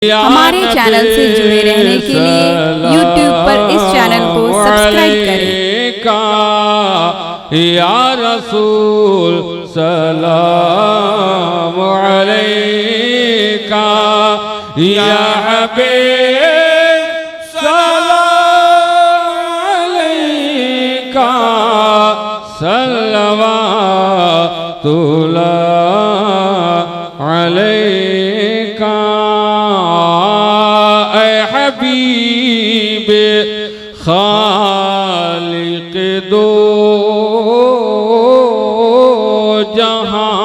हमारे चैनल से जुड़े रहने के लिए YouTube पर इस चैनल को सब्सक्राइब करें। या रसूल सलाम अलैका, या हबीब सलाम अलैका, सल्लल्लाहु अलैका। हबीब खालिक दो जहां,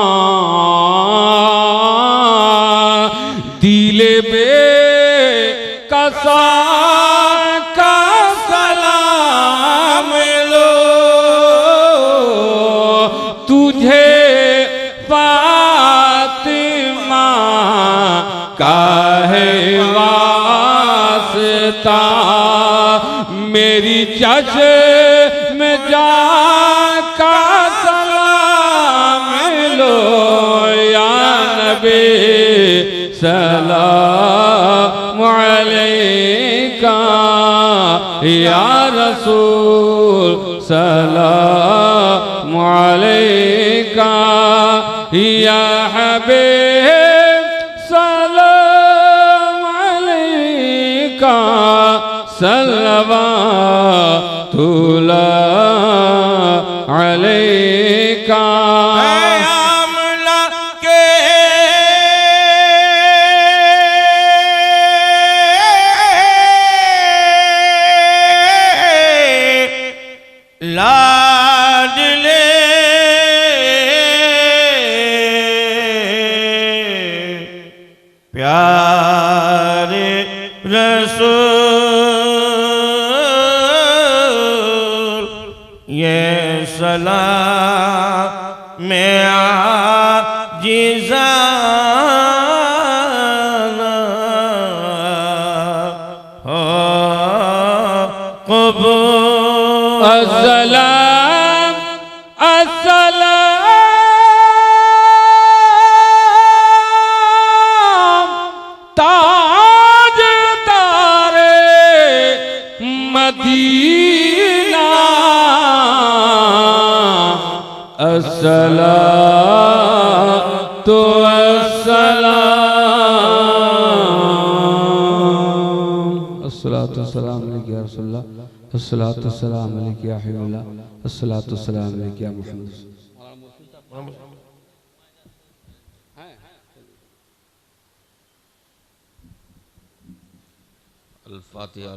दिले बे कसा का सलाम लो, तुझे फातिमा का है वास्ता, मेरी चश्म जा का सलाम लो, या नबी सलाम अलैका, या रसूल सलाम अलैका, या हबीब सलाम अलैका, सल्लल्लाहु अलैका। प्यारे रसूल ये सलाम में आजिज़ाना हो कबूल। अस्सलाम अस्सलाम ताज तारे मदीना, अस्सलातु अस्सलाम। अस्सलातु सलाम अलैका या रसूलल्लाह, अस्सलातु सलाम अलैका या हबीबल्लाह, अस्सलातु सलाम अलैका या मुहम्मद। अल-फातिहा।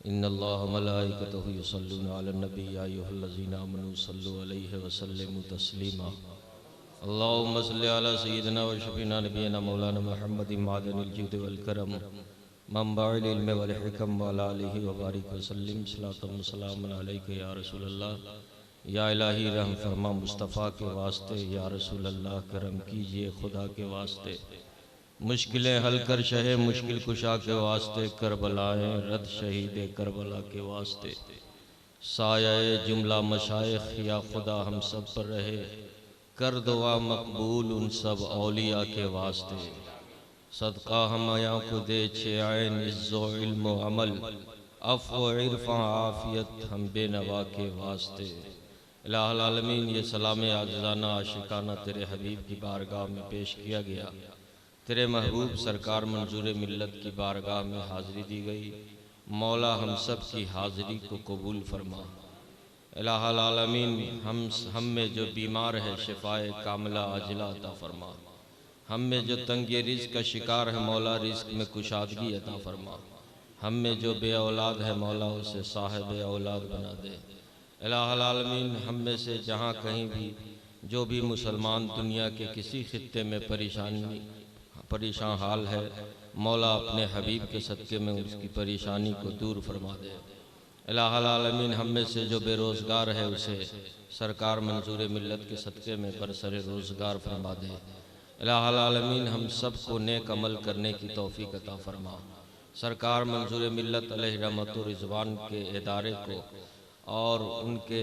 इन्नल्लाह व मलाइकतहु युसल्लूना अलन नबी या अय्युहल्लज़ीना आमनू सल्लु अलैहि व सल्लिमू तस्लीमा। अल्लाहुम्मा सल्लि अला सय्यिदिना व शफीना नबीना मौलाना मुहम्मदिन मादनिल जुद वल करम मंबाइल इल्म वल हिकम व अला आलिहि व बारिक व सल्लिम। सलातो सलाम अलैका या रसूलल्लाह, या इलाही रहम फरमा मुस्तफ़ा के वास्ते, या रसूलल्लाह करम कीजिए खुदा के वास्ते, मुश्किलें हल कर शहे मुश्किल कुशा के वास्ते, करबलाएं रद शहीद करबला के वास्ते, साये जुमला मशाइख या खुदा हम सब पर रहे, कर दुआ मकबूल उन सब औलिया के वास्ते, सदका हम आया को दे छे आइन इज्जो इल्म अमल, अफ़्व इरफ़ा आफ़ियत हम बेनवा के वास्ते। इलाहुल आलमीन, ये सलाम आज़ाना आशिकाना तेरे हबीब की बारगाह में पेश किया गया, तेरे महबूब सरकार मंजूर मिल्लत की बारगाह में हाज़िरी दी गई। मौला हम सब की हाज़िरी को कबूल फरमा। इलाहुल आलमीन, हम में जो बीमार है शिफ़ाए कामिला आजिला अता फरमा। हम में जो तंगे रिज़्क़ का शिकार है मौला रिज़्क़ में कुशादगी अता फरमा। हम में जो बे औलाद है मौला उसे साहिब औलाद बना दे। इलाहुल आलमीन, हम में से जहाँ कहीं भी जो भी मुसलमान दुनिया के किसी खित्ते में परेशान हाल है मौला अपने हबीब के सदक़े में उसकी परेशानी को दूर फरमा दे। इलाहुल आलमीन, हम में से जो बेरोज़गार है उसे सरकार मंजूर मिल्लत के सदक़े में बरसरे रोज़गार फरमा दे। इलाहुल आलमीन, हम सब को नेक अमल करने की तौफ़ीक़ अता फरमा। सरकार मंजूर मिल्लत अलैहि रहमत व रिज़वान के इदारे को और उनके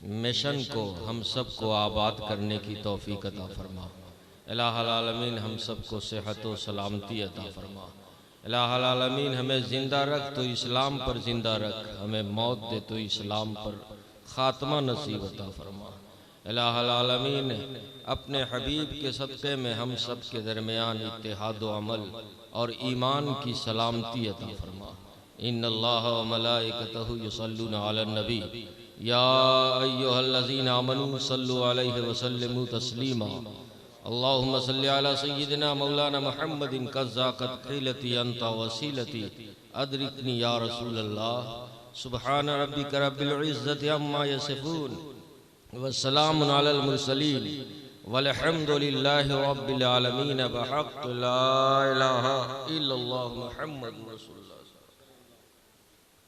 मिशन को हम सब को आबाद करने की तौफीक अता फरमा। इलाहुल आलमीन हम सब को सेहत व सलामती अता फरमा। इलाहुल आलमीन हमें ज़िंदा रख तो इस्लाम पर ज़िंदा रख, हमें मौत दे तो इस्लाम पर ख़ात्मा नसीब अता फरमा। इलाहुल आलमीन अपने हबीब के सदक़े में हम सब के दरमियान इत्तेहाद व अमल और ईमान की सलामती अता फरमा। इन्नल्लाह व मलाइकतहु युसल्लूना अलन नबी या अय्युहल्लज़ीना आमनू सल्लु अलैहि वसल्लिमू तस्लीमा। अल्लाहुम्मा सल्लि अला सय्यिदिना मौलाना मुहम्मदिन कज़्ज़ाक़त क़ीलती अंता वसीलती अदरिकनी या रसूलल्लाह। सुब्हान रब्बिका रब्बिल इज़्ज़ति अम्मा यसिफून वस्सलामुन अलल मुरसलीन वल्हम्दुलिल्लाहि रब्बिल आलमीन। बहक़्क़ि ला इलाहा इल्लल्लाहु मुहम्मदुर रसूलुल्लाह।